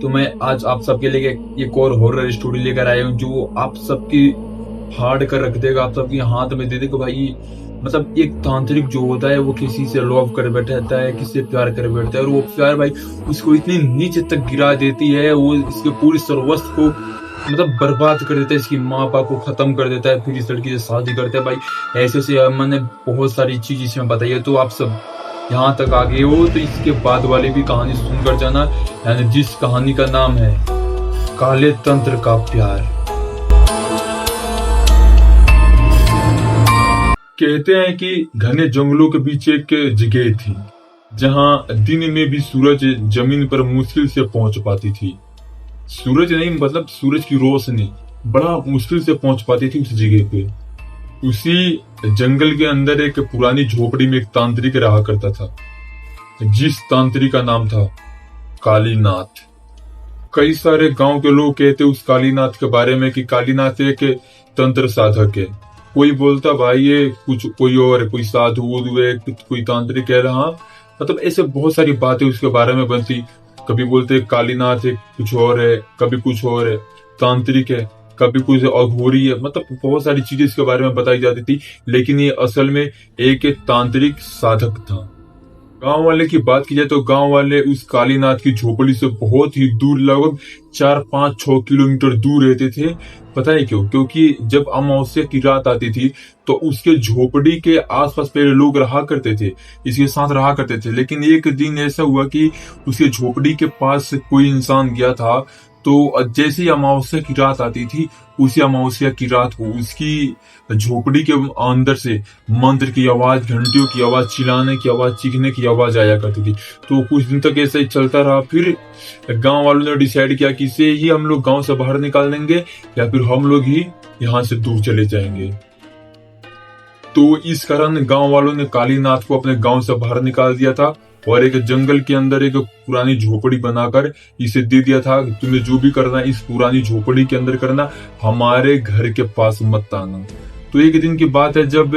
तो मैं आज आप सबके लिए एक और हॉरर स्टोरी लेकर आया हूँ जो आप सबकी फाड़ कर रख देगा, आप सबके हाथ में दे देगा भाई। मतलब एक तांत्रिक जो होता है वो किसी से लव कर बैठता है, किसी से प्यार कर बैठता है और वो प्यार भाई उसको इतनी नीचे तक गिरा देती है, वो इसके पूरी सर्वस्व को मतलब बर्बाद कर देता है, इसकी माँ बाप को खत्म कर देता है, फिर इस लड़की से शादी करता है भाई। ऐसे से मैंने बहुत सारी चीज इसमें बताई है, तो आप सब यहाँ तक आ गए हो तो इसके बाद वाली भी कहानी सुनकर जाना। यानी जिस कहानी का नाम है काले तंत्र का प्यार। कहते हैं कि घने जंगलों के बीच एक जगह थी जहां दिन में भी सूरज जमीन पर मुश्किल से पहुंच पाती थी। सूरज नहीं मतलब सूरज की रोशनी बड़ा मुश्किल से पहुंच पाती थी उस जगह पे। उसी जंगल के अंदर एक पुरानी झोपड़ी में एक तांत्रिक रहा करता था, जिस तांत्रिक का नाम था कालीनाथ। कई सारे गांव के लोग कहते उस कालीनाथ के बारे में कि कालीनाथ एक तंत्र साधक है। कोई बोलता भाई ये कुछ कोई और, कोई साधु है, कोई तांत्रिक कह रहा। मतलब ऐसे बहुत सारी बातें उसके बारे में बनती। कभी बोलते कालीनाथ है कुछ और है, कभी कुछ और है, तांत्रिक है, कभी कुछ अघोरी है। मतलब बहुत सारी चीजें इसके बारे में बताई जाती थी, लेकिन ये असल में एक तांत्रिक साधक था। गांव वाले की बात की जाए तो गांव वाले उस कालीनाथ की झोपड़ी से बहुत ही दूर, लगभग 4-5-6 किलोमीटर दूर रहते थे। पता है क्यों? क्योंकि जब अमावस्या की रात आती थी तो उसके झोपड़ी के आसपास पहले लोग रहा करते थे, इसके साथ रहा करते थे। लेकिन एक दिन ऐसा हुआ कि उसके झोपड़ी के पास कोई इंसान गया था, तो जैसे ही अमावस्या की रात आती थी, उसी अमावस्या की रात को उसकी झोपड़ी के अंदर से मंत्र की आवाज, घंटियों की आवाज, चिल्लाने की आवाज, चीखने की आवाज आया करती थी। तो कुछ दिन तक ऐसा ही चलता रहा। फिर गांव वालों ने डिसाइड किया कि इसे ही हम लोग गांव से बाहर निकाल देंगे या फिर हम लोग ही यहाँ से दूर चले जाएंगे। तो इस कारण गांव वालों ने कालीनाथ को अपने गांव से बाहर निकाल दिया था और एक जंगल के अंदर एक पुरानी झोपड़ी बनाकर इसे दे दिया था, तुम्हें जो भी करना है इस पुरानी झोपड़ी के अंदर करना, हमारे घर के पास मत आना। तो एक दिन की बात है जब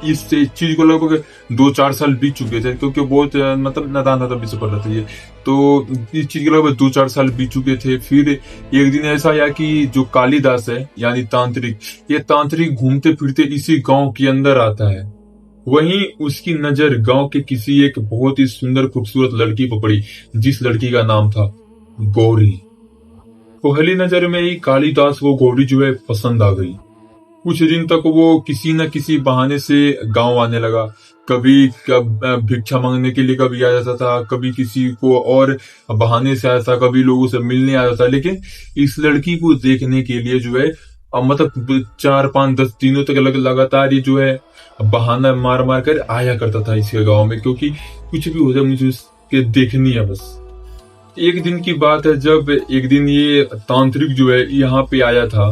इस चीज को लगभग 2-4 साल बीत चुके थे, क्योंकि बहुत मतलब नादान था तभी से पड़ रहा था ये। तो इस चीज के लगभग 2-4 साल बीत चुके थे। फिर एक दिन ऐसा आया कि जो कालिदास है यानी तांत्रिक, ये तांत्रिक घूमते फिरते इसी गांव के अंदर आता है। वहीं उसकी नजर गांव के किसी एक बहुत ही सुंदर खूबसूरत लड़की पर पड़ी, जिस लड़की का नाम था गौरी। पहली नजर में ही कालिदास को गौरी जो है पसंद आ गई। कुछ दिन तक वो किसी न किसी बहाने से गांव आने लगा। कभी भिक्षा मांगने के लिए कभी आ जाता था, कभी किसी को और बहाने से आया था, कभी लोगों से मिलने आया था। लेकिन इस लड़की को देखने के लिए जो है मतलब 4-5-10 दिनों तक लगातार ये जो है बहाना मार मार कर आया करता था इसके गांव में, क्योंकि कुछ भी हो जाए मुझे उसके देखनी है बस। एक दिन की बात है जब एक दिन ये तांत्रिक जो है यहाँ पे आया था,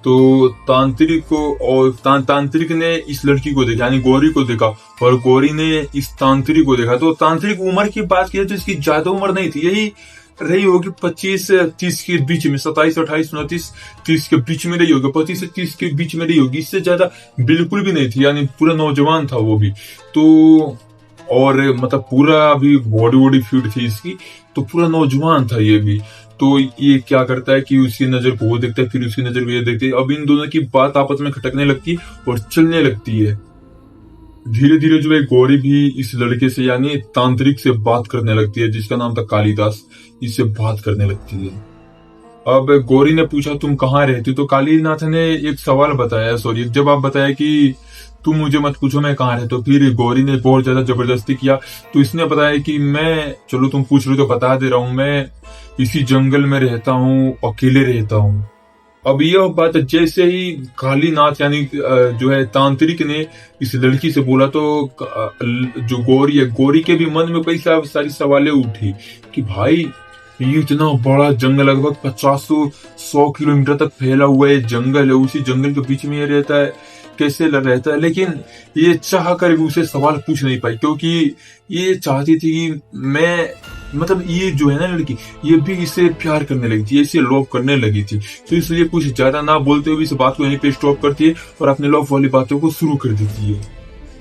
तो तांत्रिक को और तांत्रिक ने इस लड़की को देखा यानी गौरी को देखा और गौरी ने इस तांत्रिक को देखा। तो तांत्रिक उम्र की बात की जाए तो इसकी ज्यादा उम्र नहीं थी, यही रही होगी 25 से 30 के बीच में, 27, 28, 29, 30 के बीच में रही होगी, 25 से 30 के बीच में रही होगी। इससे ज्यादा बिल्कुल भी नहीं थी, यानी पूरा नौजवान था वो भी। तो और मतलब पूरा अभी बॉडी वॉडी फिट थी इसकी, तो पूरा नौजवान था ये भी। तो ये क्या करता है कि उसकी नजर को वो देखता है, फिर उसकी नजर को ये देखते है। अब इन दोनों की बात आपस में खटकने लगती है और चलने लगती है। धीरे धीरे जो है गौरी भी इस लड़के से यानी तांत्रिक से बात करने लगती है, जिसका नाम था कालिदास। इससे बात करने लगती है। अब गौरी ने पूछा तुम कहाँ रहती हो, तो कालीनाथ ने एक सवाल बताया, सॉरी एक जवाब बताया कि तुम मुझे मत पूछो मैं कहाँ रहता हूँ। फिर गौरी ने बहुत ज्यादा जबरदस्ती किया, तो इसने बताया कि मैं, चलो तुम पूछ रहे हो तो बता दे रहा हूँ, मैं इसी जंगल में रहता हूँ, अकेले रहता हूँ। अब यह बात जैसे ही कालीनाथ यानी जो है तांत्रिक ने इस लड़की से बोला, तो जो गौरी है, गौरी के भी मन में कई सारी सवालें उठी कि भाई ये इतना बड़ा जंगल, लगभग 50-100 किलोमीटर तक फैला हुआ है जंगल है, उसी जंगल के बीच में ये रहता है, कैसे रहता है। लेकिन ये चाह कर भी उसे सवाल पूछ नहीं पाई, क्योंकि ये चाहती थी कि मैं मतलब ये जो है ना लड़की, ये भी इसे प्यार करने लगी थी, इसे लव करने लगी थी। तो इसलिए कुछ ज्यादा ना बोलते हुए इस बात को यहीं पे स्टॉप करती है और अपने लव वाली बातों को शुरू कर देती है।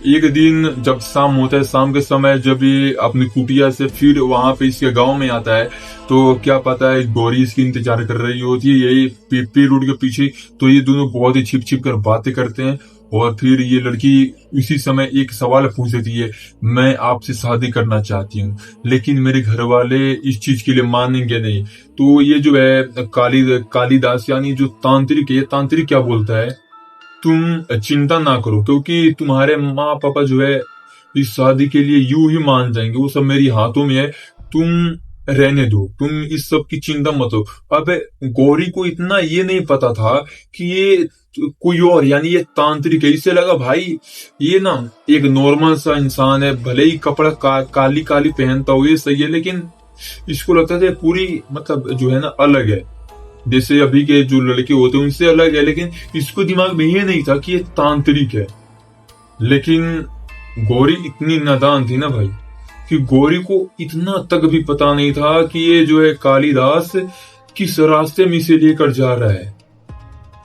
एक दिन जब शाम होता है, शाम के समय जब ये अपनी कुटिया से फिर वहां पे इसके गांव में आता है, तो क्या पता है गौरी इसकी इंतजार कर रही होती है यही पेड़ उड़ के पीछे। तो ये दोनों बहुत ही छिप छिप कर बातें करते हैं, और फिर ये लड़की उसी समय एक सवाल पूछ देती है, मैं आपसे शादी करना चाहती हूँ, लेकिन मेरे घर वाले इस चीज के लिए मानेंगे नहीं। तो ये जो है कालिदास यानी जो तांत्रिक है, तांत्रिक क्या बोलता है, तुम चिंता ना करो, क्योंकि तुम्हारे माँ पापा जो है इस शादी के लिए यूं ही मान जाएंगे, वो सब मेरी हाथों में है, तुम रहने दो, तुम इस सब की चिंता मत हो। अब गौरी को इतना ये नहीं पता था कि ये कोई और यानी ये तांत्रिक है। इससे लगा भाई ये ना एक नॉर्मल सा इंसान है, भले ही कपड़ा काली काली पहनता हो ये सही है, लेकिन इसको लगता था पूरी मतलब जो है ना अलग है, जैसे अभी के जो लड़के होते हैं उनसे अलग है। लेकिन इसको दिमाग में ये नहीं था कि ये तांत्रिक है। लेकिन गौरी इतनी नादान थी ना भाई, कि गौरी को इतना तक भी पता नहीं था कि ये जो है कालिदास किस रास्ते में इसे लेकर जा रहा है।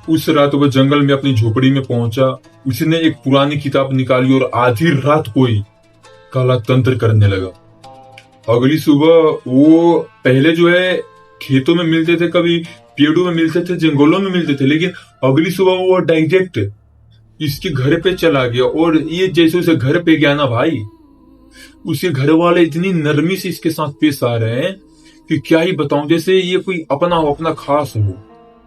उस रात वो जंगल में अपनी झोपड़ी में पहुंचा, उसने एक पुरानी किताब निकाली और आधी रात को ही काला तंत्र करने लगा। अगली सुबह वो पहले जो है खेतों में मिलते थे, कभी पेड़ों में मिलते थे, जंगलों में मिलते थे, लेकिन अगली सुबह वो डायरेक्ट इसके घर पे चला गया। और ये जैसे उसे घर पे गया ना भाई, उसके घर वाले इतनी नरमी से इसके साथ पेश आ रहे हैं कि क्या ही बताऊं, जैसे ये कोई अपना हो, अपना खास हो।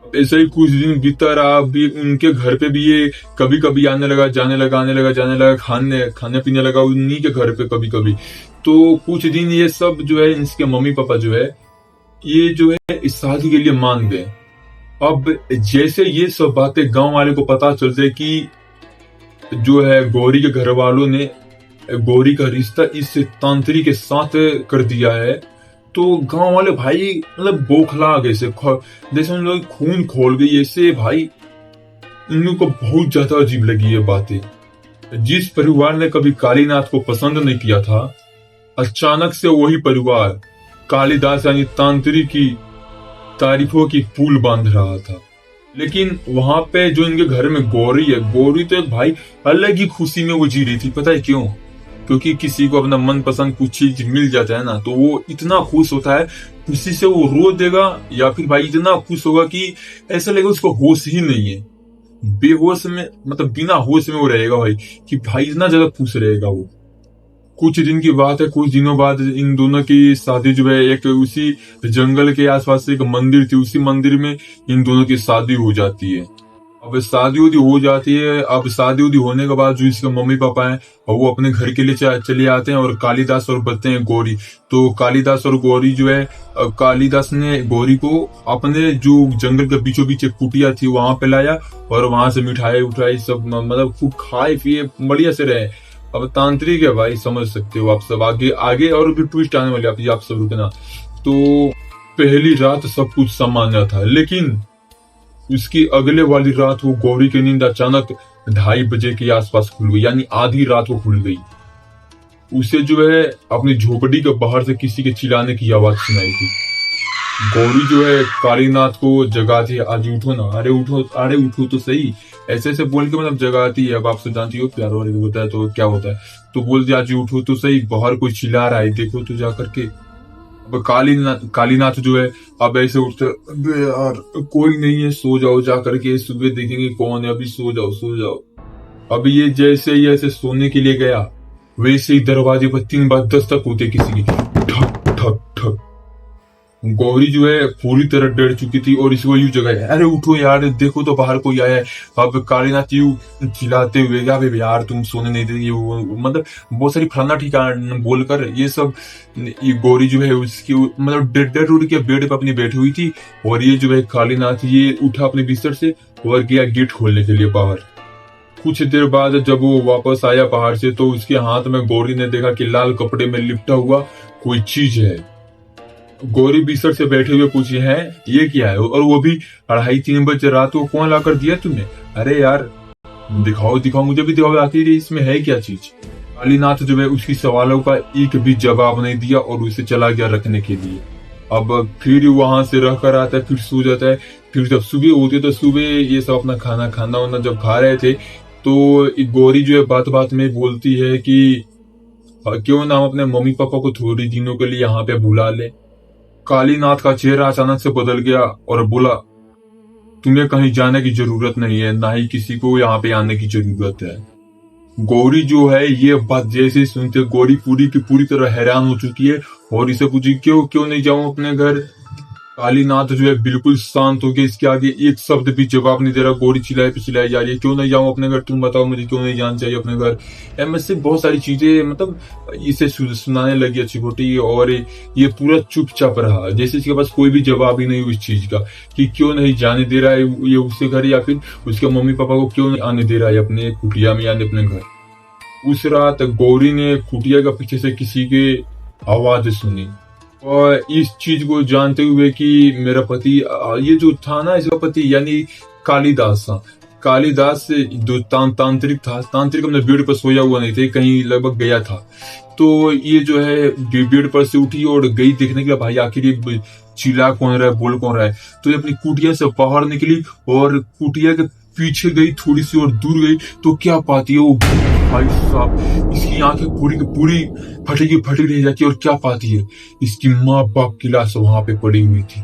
ऐसे ही कुछ दिन बीता रहा, भी उनके घर पे भी ये कभी कभी आने लगा, जाने लगा, आने लगा, जाने लगा, खाने पीने लगा उन्हीं के घर पे कभी कभी। तो कुछ दिन ये सब जो है इसके मम्मी पापा जो है ये जो है इस शादी के लिए मान गए। अब जैसे ये सब बातें गांव वाले को पता चलते कि जो है गौरी के घर वालों ने गौरी का रिश्ता इस तांत्रिक के साथ कर दिया है, तो गांव वाले भाई मतलब बौखला गए, जैसे उन लोग खून खोल गई ऐसे भाई। उन लोगों को बहुत ज्यादा अजीब लगी ये बातें। जिस परिवार ने कभी कालीनाथ को पसंद नहीं किया था, अचानक से वही परिवार कालिदास यानी तांत्रिक की तारीफों की पुल बांध रहा था। लेकिन वहां पे जो इनके घर में गौरी है, गौरी तो एक भाई अलग ही खुशी में वो जी रही थी। पता है क्यों? क्योंकि किसी को अपना मनपसंद कुछ चीज मिल जाता है ना, तो वो इतना खुश होता है, खुशी से वो रो देगा, या फिर भाई इतना खुश होगा कि ऐसा लगेगा उसको होश ही नहीं है, बेहोश में मतलब बिना होश में वो रहेगा भाई, कि भाई इतना ज्यादा खुश रहेगा वो। कुछ दिन की बात है, कुछ दिनों बाद इन दोनों की शादी जो है एक उसी जंगल के आसपास एक मंदिर थी, उसी मंदिर में इन दोनों की शादी हो जाती है। अब शादी उदी हो जाती है, अब शादी उदी होने के बाद जो इसके मम्मी पापा हैं वो अपने घर के लिए चले आते हैं, और कालिदास और बचते हैं गौरी। तो कालिदास और गौरी जो है, कालिदास ने गौरी को अपने जो जंगल के बीचों बीच एक कुटिया थी वहां पे लाया, और वहां से मिठाई उठाई सब मतलब खूब खाए पिए बढ़िया से रहे। अब तांत्रिक है भाई, समझ सकते हो आप सब। आगे आगे और भी ट्विस्ट आने वाले, आप सब रुकना। तो पहली रात सब कुछ सामान्य था, लेकिन उसकी अगले वाली रात वो गौरी की नींद अचानक 2:30 बजे के आसपास खुल गई, यानी आधी रात को खुल गई। उसे जो है अपनी झोपड़ी के बाहर से किसी के चिल्लाने की आवाज सुनाई थी। गौरी जो है कालीनाथ को जगाती है, आज उठो ना, अरे उठो, अरे उठो तो सही, ऐसे ऐसे बोल के मतलब जगाती है। अब आप सब जानती हो प्यार वाले होता है तो क्या होता है, तो बोलती आज उठो तो सही, बाहर कोई चिल्ला रहा है, देखो तो जा करके। अब कालीनाथ जो है अब ऐसे उठते, अबे यार कोई नहीं है, सो जाओ जा करके, सुबह देखेंगे कौन है, अभी सो जाओ सो जाओ। अब ये जैसे ही ऐसे सोने के लिए गया, वैसे ही दरवाजे पर 3 बार दस्तक होते किसी की, ठक ठक ठक। गौरी जो है पूरी तरह डर चुकी थी और इसको यूं जगाया, अरे उठो यार, देखो तो बाहर कोई आया है। अब कालीनाथ यूं चिल्लाते हुए, क्या यार तुम सोने नहीं देंगे, मतलब बहुत सारी फलाना ठिकाना बोलकर ये सब। ये गौरी जो है उसकी मतलब डर उड़ के बेड पर अपनी बैठी हुई थी, और ये जो है कालीनाथ ये उठा अपने बिस्तर से और गया गेट खोलने के लिए बाहर। कुछ देर बाद जब वो वापस आया बाहर से, तो उसके हाथ में गौरी ने देखा कि लाल कपड़े में लिपटा हुआ कोई चीज है। गौरी बिस्तर से बैठे हुए पूछी, है ये क्या है, और वो भी 2:30-3 बजे रात को, कौन लाकर दिया तुम्हें? अरे यार दिखाओ दिखाओ, मुझे भी दिखाओ, आखिर इसमें है क्या चीज। कालीनाथ जो है उसकी सवालों का एक भी जवाब नहीं दिया और उसे चला गया रखने के लिए। अब फिर वहां से रह कर आता है, फिर सो जाता है। फिर जब सुबह होती है तो सुबह ये सब अपना खाना वाना जब खा रहे थे, तो गौरी जो है बात बात में बोलती है कि क्यों ना हम अपने मम्मी पापा को थोड़ी दिनों के लिए यहाँ पे बुला ले। कालीनाथ का चेहरा अचानक से बदल गया और बोला, तुम्हें कहीं जाने की जरूरत नहीं है, ना ही किसी को यहाँ पे आने की जरूरत है। गौरी जो है ये बात जैसे ही सुनते गौरी पूरी की पूरी तरह हैरान हो चुकी है और इसे पूछी, क्यों क्यों नहीं जाऊं अपने घर। कालीनाथ जो है बिल्कुल शांत हो गए, इसके आगे एक शब्द भी जवाब नहीं दे रहा। गौरी चिल्लाए पे चिल्लाई जा रही है, क्यों नहीं जाऊं अपने घर, तुम बताओ मुझे क्यों नहीं जाना चाहिए अपने घर। ऐसे बहुत सारी चीजें मतलब इसे सुनाने लगी अच्छी खोटी, और ये पूरा चुपचाप रहा, जैसे इसके पास कोई भी जवाब ही नहीं उस चीज का कि क्यों नहीं जाने दे रहा है ये उसके घर, या फिर उसके मम्मी पापा को क्यों नहीं आने दे रहा है अपने कुटिया में, यानी अपने घर। उस रात गौरी ने कुटिया के पीछे से किसी के आवाज सुनी, और इस चीज को जानते हुए कि मेरा पति, ये जो था ना इसका पति यानी कालिदास था, कालिदास जो तांत्रिक था, तांत्रिक अपने बेड पर सोया हुआ नहीं थे, कहीं लगभग गया था। तो ये जो है बेड पर से उठी और गई देखने के लिए भाई आखिर ये चिल्ला कौन रहा है, बोल कौन रहा है। तो ये अपनी कुटिया से बाहर निकली और कुटिया के पीछे गई, थोड़ी सी और दूर गई तो क्या पाती है वो, भाई साहब इसकी आंखें पूरी की पूरी फटी रह जाती है, और क्या पाती है, इसकी माँ बाप की लाश वहां पे पड़ी हुई थी।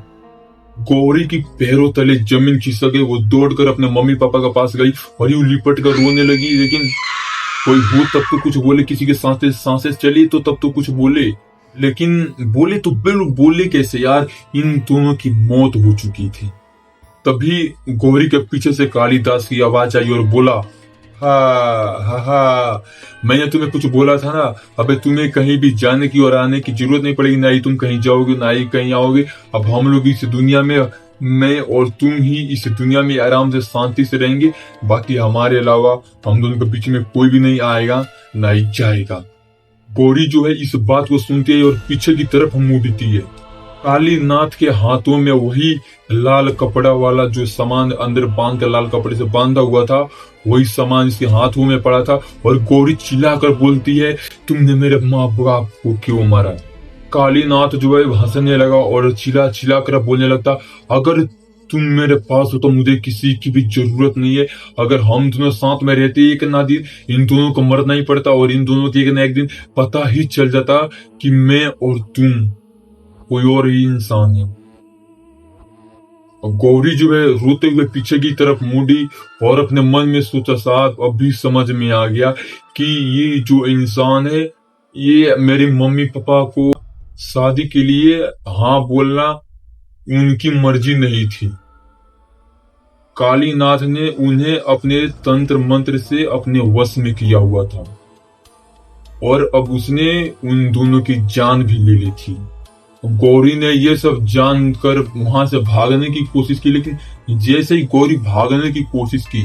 गौरी की पैरों तले जमीन खिसक गई, वो दौड़कर अपने मम्मी पापा के पास गई और यूं लिपट कर रोने लगी, लेकिन कोई हो तब तो कुछ बोले, किसी के सांसें चली तो तब तो कुछ बोले, लेकिन बोले तो बिल्कुल बोले कैसे यार, इन दोनों की मौत हो चुकी थी। तभी गौरी के पीछे से कालिदास की आवाज आई और बोला, हा, मैंने तुम्हें कुछ बोला था ना, अबे तुम्हें कहीं भी जाने की और आने की जरूरत नहीं पड़ेगी, ना ही तुम कहीं जाओगे ना ही कहीं आओगे। अब हम लोग इस दुनिया में, मैं और तुम ही इस दुनिया में आराम से शांति से रहेंगे, बाकी हमारे अलावा हम दोनों के बीच में कोई भी नहीं आएगा ना ही जाएगा। गौरी जो है इस बात को सुनती है और पीछे की तरफ मुड़ती है। कालीनाथ के हाथों में वही लाल कपड़ा वाला जो सामान अंदर बांध कर लाल कपड़े से बांधा हुआ था, वही सामान इसके हाथों में पड़ा था, और गौरी चिल्लाकर बोलती है, तुमने मेरे माँ बाप को क्यों मारा। कालीनाथ जो है हंसने लगा और चिल्ला कर बोलने लगता, अगर तुम मेरे पास हो तो मुझे किसी की भी जरूरत नहीं है, अगर हम दोनों साथ में रहते एक ना दिन इन दोनों को मरना ही पड़ता, और इन दोनों को एक ना एक दिन पता ही चल जाता कि मैं और तुम कोई और ही इंसान है। गौरी जो है रोते हुए पीछे की तरफ मुड़ी और अपने मन में सोचा, साहब अभी समझ में आ गया कि ये जो इंसान है ये मेरे मम्मी पापा को शादी के लिए हाँ बोलना उनकी मर्जी नहीं थी। कालीनाथ ने उन्हें अपने तंत्र मंत्र से अपने वश में किया हुआ था, और अब उसने उन दोनों की जान भी ले ली थी। गौरी ने यह सब जानकर वहां से भागने की कोशिश की, लेकिन जैसे ही गौरी भागने की कोशिश की,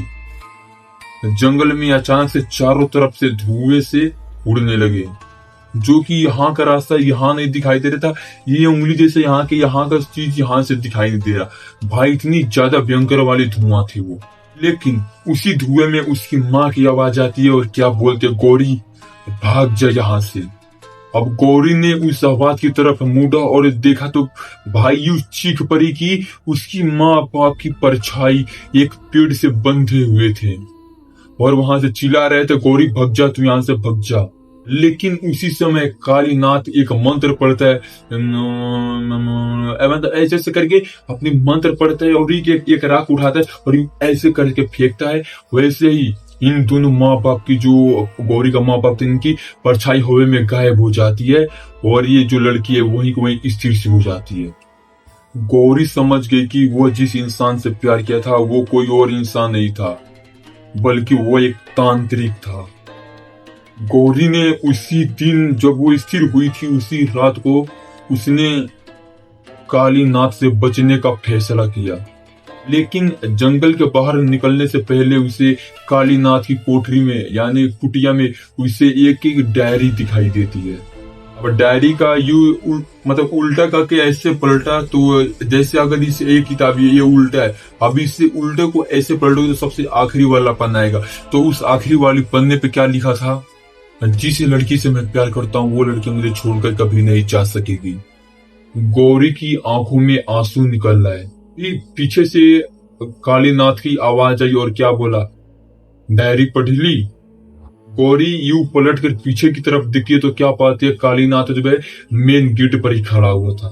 जंगल में अचानक से चारों तरफ से धुएं से उड़ने लगे, जो कि यहाँ का रास्ता यहाँ नहीं दिखाई दे रहा था, ये उंगली जैसे यहाँ का चीज यहाँ से दिखाई नहीं दे रहा। भाई इतनी ज्यादा भयंकर वाली धुआं थी वो। लेकिन उसी धुएं में उसकी माँ की आवाज आती है और क्या बोलते, गौरी भाग जा यहाँ से। अब गौरी ने उस आवाज की तरफ मुड़ा और देखा तो भाई उस चीख पड़ी कि उसकी माँ बाप की परछाई एक पेड़ से बंधे हुए थे और वहां से चिल्ला रहे थे, गौरी भग जा, तू यहां से भग जा। लेकिन उसी समय कालीनाथ एक मंत्र पढ़ता है, ऐसे ऐसे करके अपनी मंत्र पढ़ता है और एक राख उठाता है और ऐसे करके फेंकता है। वैसे ही इन दोनों माँ बाप की, जो गौरी का माँ बाप थे, इनकी परछाई हवा में गायब हो जाती है और ये जो लड़की है वहीं को वहीं स्थिर सी हो जाती है। गौरी समझ गई कि वो जिस इंसान से प्यार किया था वो कोई और इंसान नहीं था, बल्कि वो एक तांत्रिक था। गौरी ने उसी दिन जब वो स्थिर हुई थी, उसी रात को उसने कालीनाथ से बचने का फैसला किया। लेकिन जंगल के बाहर निकलने से पहले उसे कालीनाथ की कोठरी में यानी कुटिया में उसे एक डायरी दिखाई देती है। अब डायरी का मतलब उल्टा करके ऐसे पलटा तो जैसे अगर इस एक किताब ये उल्टा है, अब इसे उल्टे को ऐसे पलटोगे तो सबसे आखिरी वाला पन्ना आएगा। तो उस आखिरी वाली पन्ने पे क्या लिखा था, जिस लड़की से मैं प्यार करता हूँ वो लड़की मुझे छोड़कर कभी नहीं जा सकेगी। गौरी की आंखों में आंसू निकल रहा है। पीछे से कालीनाथ की आवाज आई और क्या बोला, डायरी पढ़ ली। गौरी यूं पलट कर पीछे की तरफ देखी तो क्या पाती है, कालीनाथ जो है मेन गेट पर ही खड़ा हुआ था,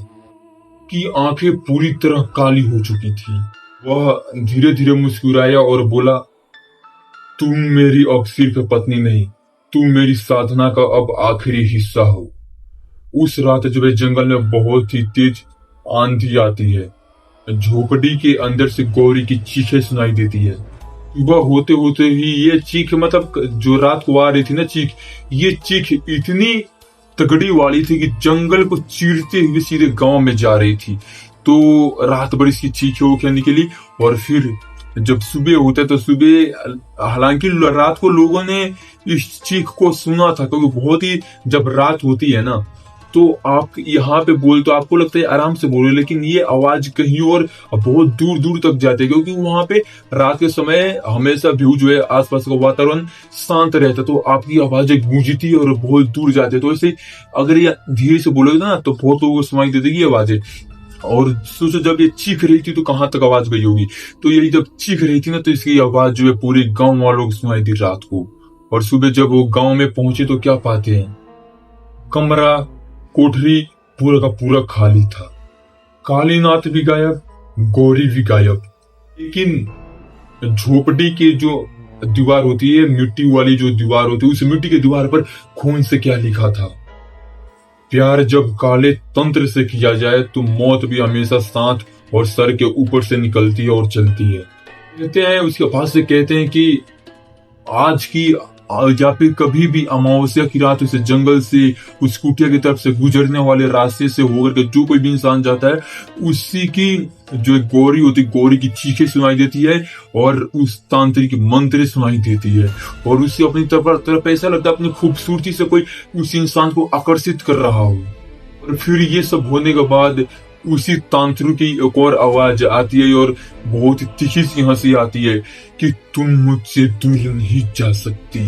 कि आंखें पूरी तरह काली हो चुकी थी। वह धीरे धीरे मुस्कुराया और बोला, तुम मेरी अब सिर्फ पत्नी नहीं, तुम मेरी साधना का अब आखिरी हिस्सा हो। उस रात जो है जंगल में बहुत ही तेज आंधी आती है। झोपड़ी के अंदर से गौरी की चीखें सुनाई देती है। सुबह होते होते ही ये चीख, मतलब जो रात को आ रही थी ना चीख, ये चीख इतनी तगड़ी वाली थी कि जंगल को चीरते हुए सीधे गांव में जा रही थी। तो रात भर इसकी चीखें वो निकली। और फिर जब सुबह होता है तो सुबह, हालांकि रात को लोगों ने इस चीख को सुना था, क्योंकि बहुत ही जब रात होती है ना तो आप यहाँ पे बोल तो आपको लगता है आराम से बोलो, लेकिन ये आवाज कहीं और बहुत दूर दूर तक जाती है, क्योंकि वहां पे रात के समय हमेशा व्यू जो है आसपास का वातावरण शांत रहता है, तो आपकी आवाजें गूंजती है और बहुत दूर जाती है। तो ऐसे अगर ये धीरे से बोलोगे ना तो बहुत लोगों को सुनाई दे देगी आवाजें। और सोचो जब ये चीख रही थी तो कहाँ तक आवाज गई होगी। तो यही जब चीख रही थी ना तो इसकी आवाज जो है पूरे गांव वालों को सुनाई दी रात को। और सुबह जब वो गांव में पहुंचे तो क्या पाते हैं, कमरा कोठरी पूरा का पूरा खाली था। कालीनाथ भी गायब, गौरी भी गायब। लेकिन झोपड़ी के जो दीवार होती है, मिट्टी वाली जो दीवार होती है, उस मिट्टी के दीवार पर खून से क्या लिखा था, प्यार जब काले तंत्र से किया जाए तो मौत भी हमेशा सांस और सर के ऊपर से निकलती है और चलती है। कहते हैं उसके बाद से कहते हैं कि आज की या फिर कभी भी अमावस्या की रात उस जंगल से उस कुटिया की तरफ से गुजरने वाले रास्ते से होकर के जो कोई भी इंसान जाता है, उसी की जो गौरी होती, गौरी की चीखें सुनाई देती है और उस तांत्रिक मंत्र सुनाई देती है। और उससे अपनी तरफ ऐसा लगता है अपनी खूबसूरती से कोई उस इंसान को आकर्षित कर रहा हो। और फिर ये सब होने के बाद उसी तांत्रिक की एक और आवाज आती है और बहुत तीखी सी हंसी आती है कि तुम मुझसे दूर नहीं जा सकती।